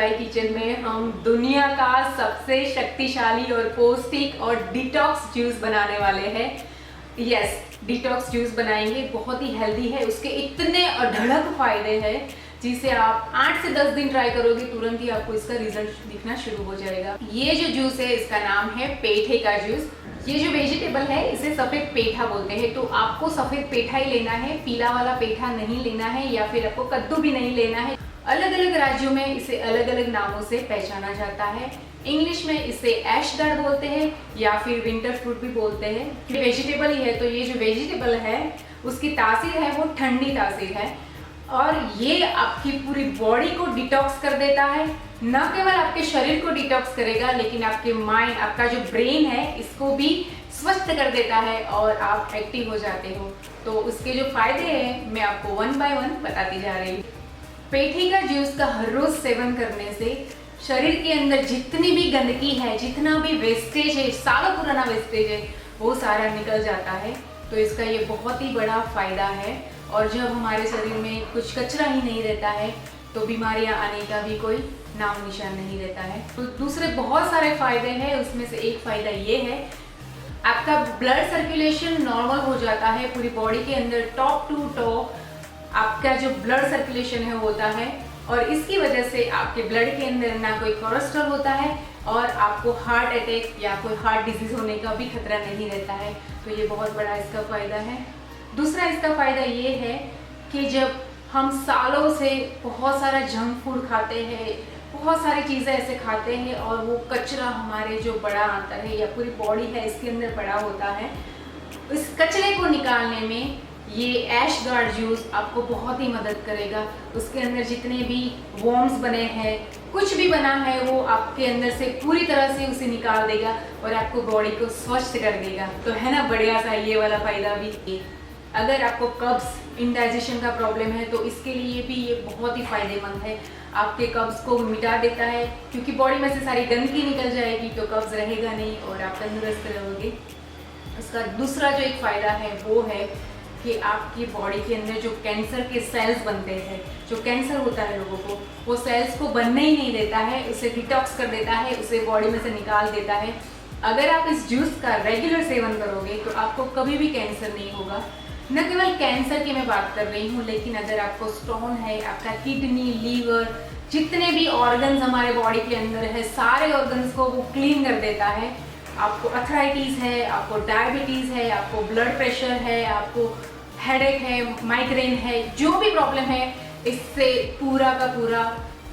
चाय किचन में हम दुनिया का सबसे शक्तिशाली और पौष्टिक और डिटॉक्स जूस बनाने वाले हैं। यस, डिटॉक्स जूस बनाएंगे, बहुत ही हेल्दी है, उसके इतने अढळक फायदे हैं जिसे आप 8 से 10 दिन ट्राई करोगे तुरंत ही आपको इसका रिजल्ट दिखना शुरू हो जाएगा। ये जो जूस है इसका नाम है पेठे का जूस। ये जो वेजिटेबल है इसे सफेद पेठा बोलते हैं, तो आपको सफेद पेठा ही लेना है, पीला वाला पेठा नहीं लेना है या फिर आपको कद्दू भी नहीं लेना है। अलग अलग राज्यों में इसे अलग अलग नामों से पहचाना जाता है। इंग्लिश में इसे ऐशगार्ड बोलते हैं या फिर विंटर फ्रूट भी बोलते हैं। वेजिटेबल ही है, तो ये जो वेजिटेबल है उसकी तासीर है वो ठंडी तासीर है और ये आपकी पूरी बॉडी को डिटॉक्स कर देता है। न केवल आपके शरीर को डिटॉक्स करेगा लेकिन आपके माइंड, आपका जो ब्रेन है इसको भी स्वस्थ कर देता है और आप एक्टिव हो जाते हो। तो उसके जो फायदे हैं मैं आपको 1 बाय 1 बताती जा रही हूँ। पेठे का जूस का हर रोज सेवन करने से शरीर के अंदर जितनी भी गंदगी है, जितना भी वेस्टेज है, सालों पुराना वेस्टेज है, वो सारा निकल जाता है। तो इसका ये बहुत ही बड़ा फायदा है और जब हमारे शरीर में कुछ कचरा ही नहीं रहता है तो बीमारियां आने का भी कोई नाम निशान नहीं रहता है। तो दूसरे बहुत सारे फायदे हैं, उसमें से एक फायदा ये है आपका ब्लड सर्कुलेशन नॉर्मल हो जाता है पूरी बॉडी के अंदर, टॉप टू टॉप आपका जो ब्लड सर्कुलेशन है होता है और इसकी वजह से आपके ब्लड के अंदर ना कोई कोलेस्ट्रॉल होता है और आपको हार्ट अटैक या कोई हार्ट डिजीज होने का भी खतरा नहीं रहता है। तो ये बहुत बड़ा इसका फायदा है। दूसरा इसका फायदा ये है कि जब हम सालों से बहुत सारा जंक फूड खाते हैं, बहुत सारी चीज़ें ऐसे खाते हैं और वो कचरा हमारे जो बड़ा आता है या पूरी बॉडी है इसके अंदर बड़ा होता है, इस कचरे को निकालने में ये ऐशगार्ड जूस आपको बहुत ही मदद करेगा। उसके अंदर जितने भी वॉर्म्स बने हैं, कुछ भी बना है, वो आपके अंदर से पूरी तरह से उसे निकाल देगा और आपको बॉडी को स्वच्छ कर देगा। तो है ना बढ़िया सा ये वाला फायदा भी। अगर आपको कब्ज, इंडाइजेशन का प्रॉब्लम है तो इसके लिए भी ये बहुत ही फायदेमंद है। आपके कब्ज को मिटा देता है क्योंकि बॉडी में से सारी गंदगी निकल जाएगी तो कब्ज रहेगा नहीं और आप तंदुरुस्त रहोगे। उसका दूसरा जो एक फायदा है वो है कि आपकी बॉडी के अंदर जो कैंसर के सेल्स बनते हैं, जो कैंसर होता है लोगों को, वो सेल्स को बनने ही नहीं देता है, उसे डिटॉक्स कर देता है, उसे बॉडी में से निकाल देता है। अगर आप इस जूस का रेगुलर सेवन करोगे तो आपको कभी भी कैंसर नहीं होगा। न केवल कैंसर की मैं बात कर रही हूँ, लेकिन अगर आपको स्टोन है, आपका किडनी, लीवर, जितने भी ऑर्गन्स हमारे बॉडी के अंदर है, सारे ऑर्गन्स को वो क्लीन कर देता है। आपको अर्थराइटिस है, आपको डायबिटीज़ है, आपको ब्लड प्रेशर है, आपको हेडेक है, माइग्रेन है, जो भी प्रॉब्लम है, इससे पूरा का पूरा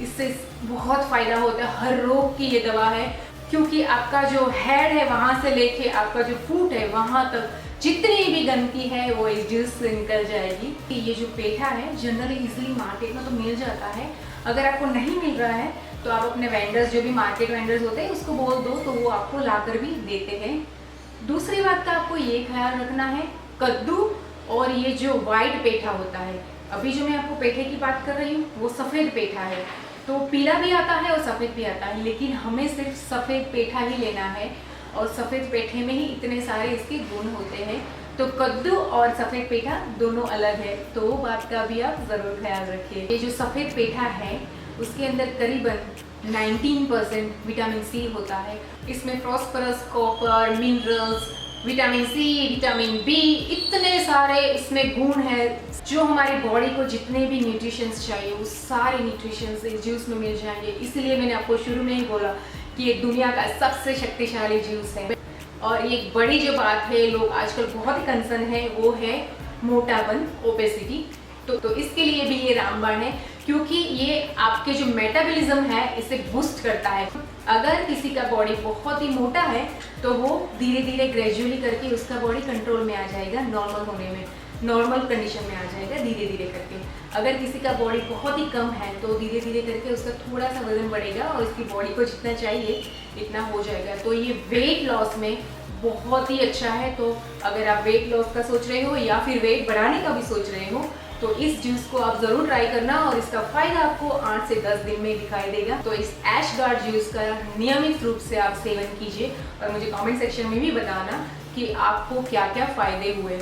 इससे बहुत फ़ायदा होता है। हर रोग की ये दवा है क्योंकि आपका जो हेड है वहाँ से लेके आपका जो फूट है वहाँ तक जितनी भी गंदगी है वो इस जूस से निकल जाएगी। ये जो पेठा है जनरली इजीली मार्केट में तो मिल जाता है। अगर आपको नहीं मिल रहा है तो आप अपने वेंडर्स, जो भी मार्केट वेंडर्स होते हैं, उसको बोल दो तो वो आपको लाकर भी देते हैं। दूसरी बात का आपको ये ख्याल रखना है, कद्दू और ये जो वाइट पेठा होता है, अभी जो मैं आपको पेठे की बात कर रही हूँ वो सफ़ेद पेठा है। तो पीला भी आता है और सफ़ेद भी आता है, लेकिन हमें सिर्फ सफ़ेद पेठा ही लेना है और सफ़ेद पेठे में ही इतने सारे इसके गुण होते हैं। तो कद्दू और सफ़ेद पेठा दोनों अलग है, तो वो बात का भी आप ज़रूर ख्याल रखिए। ये जो सफ़ेद पेठा है उसके अंदर करीबन 19% विटामिन सी होता है। इसमें phosphorus, copper, minerals, vitamin C, vitamin B, इतने सारे इसमें गुण हैं जो हमारी बॉडी को जितने भी न्यूट्रिशंस चाहिए वो सारे न्यूट्रिशंस इस जूस में मिल जाएंगे। इसलिए मैंने आपको शुरू में ही बोला कि ये दुनिया का सबसे शक्तिशाली जूस है। और एक बड़ी जो बात है, लोग आजकल बहुत ही कंसर्न है, वो है मोटापन, ओबेसिटी। तो इसके लिए भी ये रामबाण है क्योंकि ये आपके जो मेटाबॉलिज्म है इसे बूस्ट करता है। अगर किसी का बॉडी बहुत ही मोटा है तो वो धीरे धीरे ग्रेजुअली करके उसका बॉडी कंट्रोल में आ जाएगा, नॉर्मल होने में, नॉर्मल कंडीशन में आ जाएगा धीरे धीरे करके। अगर किसी का बॉडी बहुत ही कम है तो धीरे धीरे करके उसका थोड़ा सा वजन बढ़ेगा और उसकी बॉडी को जितना चाहिए इतना हो जाएगा। तो ये वेट लॉस में बहुत ही अच्छा है। तो अगर आप वेट लॉस का सोच रहे हो या फिर वेट बढ़ाने का भी सोच रहे हो तो इस जूस को आप ज़रूर ट्राई करना और इसका फ़ायदा आपको 8 से 10 दिन में दिखाई देगा। तो इस ऐशगार्ड जूस का नियमित रूप से आप सेवन कीजिए और मुझे कमेंट सेक्शन में भी बताना कि आपको क्या क्या फ़ायदे हुए।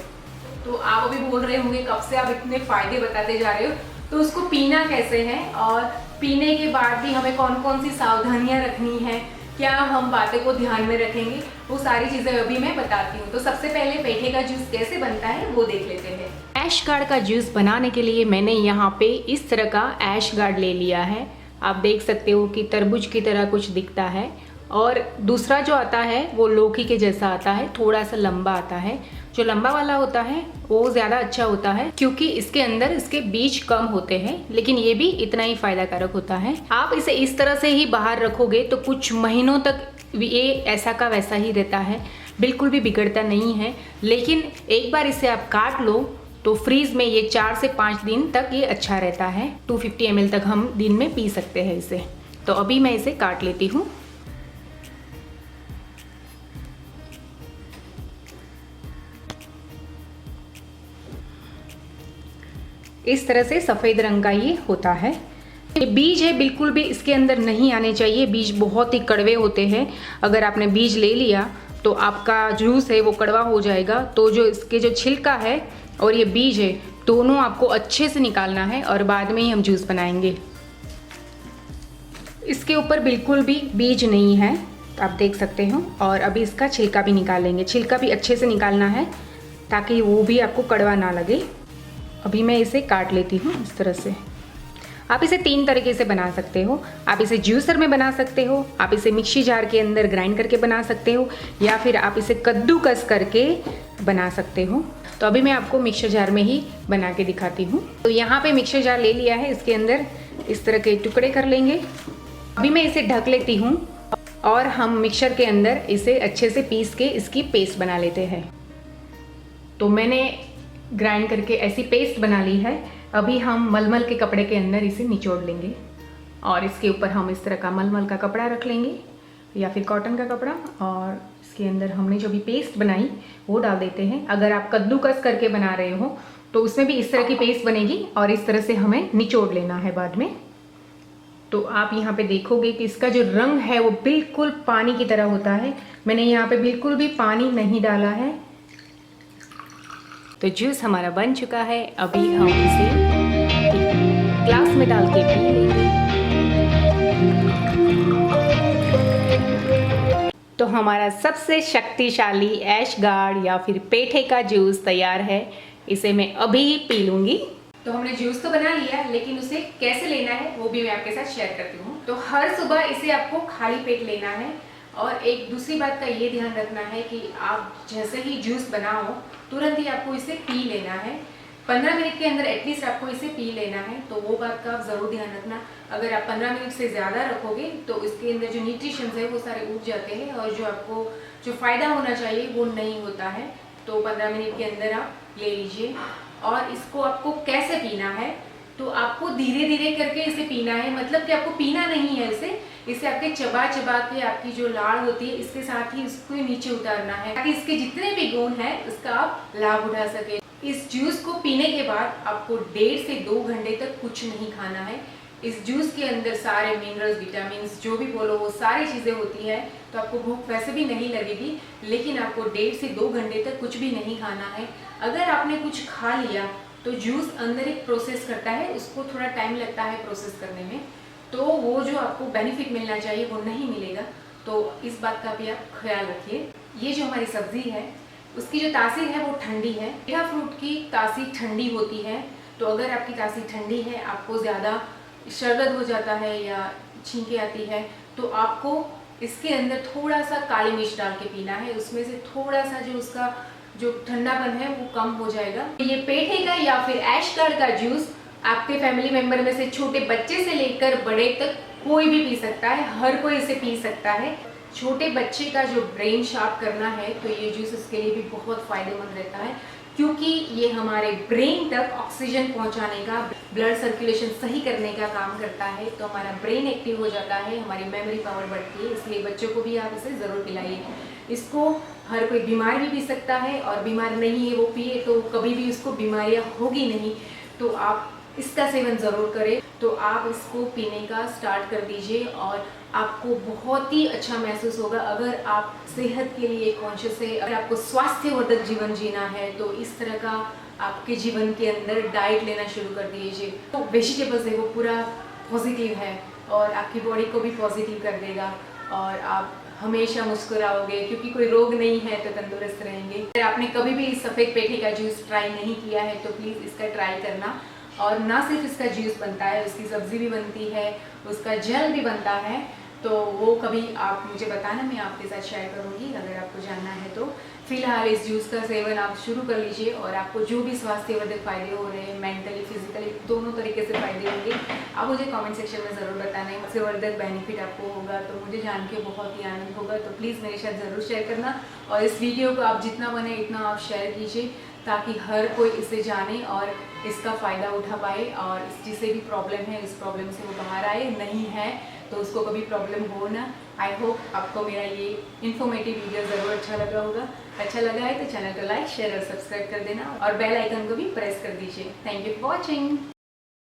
तो आप अभी बोल रहे होंगे कब से आप इतने फ़ायदे बताते जा रहे हो, तो उसको पीना कैसे है और पीने के बाद भी हमें कौन कौन सी सावधानियां रखनी है, क्या हम बातें को ध्यान में रखेंगे, वो सारी चीज़ें अभी मैं बताती हूँ। तो सबसे पहले पेठे का जूस कैसे बनता है वो देख लेते हैं। ऐश गार्ड का जूस बनाने के लिए मैंने यहाँ पे इस तरह का ऐश गार्ड ले लिया है। आप देख सकते हो कि तरबूज की तरह कुछ दिखता है, और दूसरा जो आता है वो लौकी के जैसा आता है, थोड़ा सा लंबा आता है। जो लंबा वाला होता है वो ज़्यादा अच्छा होता है क्योंकि इसके अंदर इसके बीज कम होते हैं, लेकिन ये भी इतना ही फायदा कारक होता है। आप इसे इस तरह से ही बाहर रखोगे तो कुछ महीनों तक ये ऐसा का वैसा ही रहता है, बिल्कुल भी बिगड़ता नहीं है। लेकिन एक बार इसे आप काट लो तो फ्रीज में ये 4 से 5 दिन तक ये अच्छा रहता है। 250 ml तक हम दिन में पी सकते हैं इसे। तो अभी मैं इसे काट लेती हूँ। इस तरह से सफ़ेद रंग का ये होता है। ये बीज है बिल्कुल भी इसके अंदर नहीं आने चाहिए, बीज बहुत ही कड़वे होते हैं। अगर आपने बीज ले लिया तो आपका जूस है वो कड़वा हो जाएगा। तो जो इसके जो छिलका है और ये बीज है दोनों आपको अच्छे से निकालना है और बाद में ही हम जूस बनाएंगे। इसके ऊपर बिल्कुल भी बीज नहीं है, आप देख सकते हो। और अभी इसका छिलका भी निकालेंगे, छिलका भी अच्छे से निकालना है ताकि वो भी आपको कड़वा ना लगे। अभी मैं इसे काट लेती हूँ इस तरह से। आप इसे 3 तरीके से बना सकते हो। आप इसे जूसर में बना सकते हो, आप इसे मिक्सी जार के अंदर ग्राइंड करके बना सकते हो, या फिर आप इसे कद्दूकस करके बना सकते हो। तो अभी मैं आपको मिक्सर जार में ही बना के दिखाती हूँ। तो यहाँ पे मिक्सर जार ले लिया है, इसके अंदर इस तरह के टुकड़े कर लेंगे। अभी मैं इसे ढक लेती हूँ और हम मिक्सर के अंदर इसे अच्छे से पीस के इसकी पेस्ट बना लेते हैं। तो मैंने ग्राइंड करके ऐसी पेस्ट बना ली है। अभी हम मलमल के कपड़े के अंदर इसे निचोड़ लेंगे और इसके ऊपर हम इस तरह का मलमल का कपड़ा रख लेंगे या फिर कॉटन का कपड़ा, और इसके अंदर हमने जो भी पेस्ट बनाई वो डाल देते हैं। अगर आप कद्दूकस करके बना रहे हो तो उसमें भी इस तरह की पेस्ट बनेगी और इस तरह से हमें निचोड़ लेना है बाद में। तो आप यहाँ पे देखोगे कि इसका जो रंग है वो बिल्कुल पानी की तरह होता है। मैंने यहाँ पे बिल्कुल भी पानी नहीं डाला है। तो जूस हमारा बन चुका है। अभी हम इसे ग्लास में डाल के पी लेंगे। तो हमारा सबसे शक्तिशाली ऐश गार्ड या फिर पेठे का जूस तैयार है। इसे मैं अभी पी लूँगी। तो हमने जूस तो बना लिया, लेकिन उसे कैसे लेना है वो भी मैं आपके साथ शेयर करती हूँ। तो हर सुबह इसे आपको खाली पेट लेना है। और एक दूसरी बात का ये ध्यान रखना है कि आप जैसे ही जूस बनाओ तुरंत ही आपको इसे पी लेना है। 15 मिनट के अंदर एटलीस्ट आपको इसे पी लेना है। तो वो बात का आप ज़रूर ध्यान रखना। अगर आप 15 मिनट से ज़्यादा रखोगे तो इसके अंदर जो न्यूट्रिशंस है वो सारे उठ जाते हैं और जो आपको जो फ़ायदा होना चाहिए वो नहीं होता है। तो 15 मिनट के अंदर आप ले लीजिए। और इसको आपको कैसे पीना है, तो आपको धीरे धीरे करके इसे पीना है। मतलब कि आपको पीना नहीं है इसे आपके चबा चबा के आपकी जो लाड़ होती है इसके साथ ही इसको नीचे उतारना है ताकि इसके जितने भी गुण हैं इसका आप लाभ उठा सके। इस जूस को पीने के बाद आपको 1.5 से 2 घंटे तक कुछ नहीं खाना है। इस जूस के अंदर सारे मिनरल्स, विटामिन जो भी बोलो वो सारी चीज़ें होती है। तो आपको भूख वैसे भी नहीं लगेगी, लेकिन आपको 1.5 से 2 घंटे तक कुछ भी नहीं खाना है। अगर आपने कुछ खा लिया तो जूस अंदर एक प्रोसेस करता है, उसको थोड़ा टाइम लगता है प्रोसेस करने में, तो वो जो आपको बेनिफिट मिलना चाहिए वो नहीं मिलेगा। तो इस बात का भी आप ख्याल रखिए। ये जो हमारी सब्जी है उसकी जो तासीर है वो ठंडी है। पेठा फ्रूट की तासीर ठंडी होती है। तो अगर आपकी तासीर ठंडी है, आपको ज़्यादा शरदत हो जाता है या छींके आती है, तो आपको इसके अंदर थोड़ा सा काली मिर्च डाल के पीना है। उसमें से थोड़ा सा जो उसका जो ठंडापन है वो कम हो जाएगा। ये पेठे का या फिर ऐश गार्ड का जूस आपके फैमिली मेंबर में से छोटे बच्चे से लेकर बड़े तक कोई भी पी सकता है, हर कोई इसे पी सकता है। छोटे बच्चे का जो ब्रेन शार्प करना है तो ये जूस उसके लिए भी बहुत फायदेमंद रहता है, क्योंकि ये हमारे ब्रेन तक ऑक्सीजन पहुंचाने का, ब्लड सर्कुलेशन सही करने का काम करता है। तो हमारा ब्रेन एक्टिव हो जाता है, हमारी मेमोरी पावर बढ़ती है। इसलिए बच्चों को भी आप इसे ज़रूर पिलाइए। इसको हर कोई बीमार भी पी सकता है और बीमार नहीं है वो पिए तो कभी भी उसको बीमारियां होगी नहीं। तो आप इसका सेवन ज़रूर करें। तो आप इसको पीने का स्टार्ट कर दीजिए और आपको बहुत ही अच्छा महसूस होगा। अगर आप सेहत के लिए कॉन्शियस है, अगर आपको स्वास्थ्यवर्धक जीवन जीना है, तो इस तरह का आपके जीवन के अंदर डाइट लेना शुरू कर दीजिए। तो वेजिटेबल्स है वो पूरा पॉजिटिव है और आपकी बॉडी को भी पॉजिटिव कर देगा और आप हमेशा मुस्कुराओगे, क्योंकि कोई रोग नहीं है तो तंदुरुस्त रहेंगे। अगर आपने कभी भी इस सफ़ेद पेठे का जूस ट्राई नहीं किया है तो प्लीज़ इसका ट्राई करना। और ना सिर्फ इसका जूस बनता है, उसकी सब्ज़ी भी बनती है, उसका जेल भी बनता है, तो वो कभी आप मुझे बताना, मैं आपके साथ शेयर करूँगी अगर आपको जानना है तो। फिलहाल इस जूस का सेवन आप शुरू कर लीजिए और आपको जो भी स्वास्थ्यवर्धक फ़ायदे हो रहे हैं, मेंटली फिजिकली दोनों तरीके से फ़ायदे होंगे, आप मुझे कमेंट सेक्शन में ज़रूर बताना है। स्वास्थ्यवर्धक बेनिफिट आपको होगा तो मुझे जान के बहुत ही आनंद होगा। तो प्लीज़ मेरे साथ ज़रूर शेयर करना और इस वीडियो को आप जितना बने इतना आप शेयर कीजिए ताकि हर कोई इसे जाने और इसका फ़ायदा उठा पाए और जिसे भी प्रॉब्लम है इस प्रॉब्लम से वो बाहर आए। नहीं है तो उसको कभी प्रॉब्लम हो ना। आई होप आपको मेरा ये इन्फॉर्मेटिव वीडियो ज़रूर अच्छा लगा होगा। अच्छा लगा है तो चैनल को लाइक शेयर और सब्सक्राइब कर देना और बेल आइकन को भी प्रेस कर दीजिए। Thank you for watching.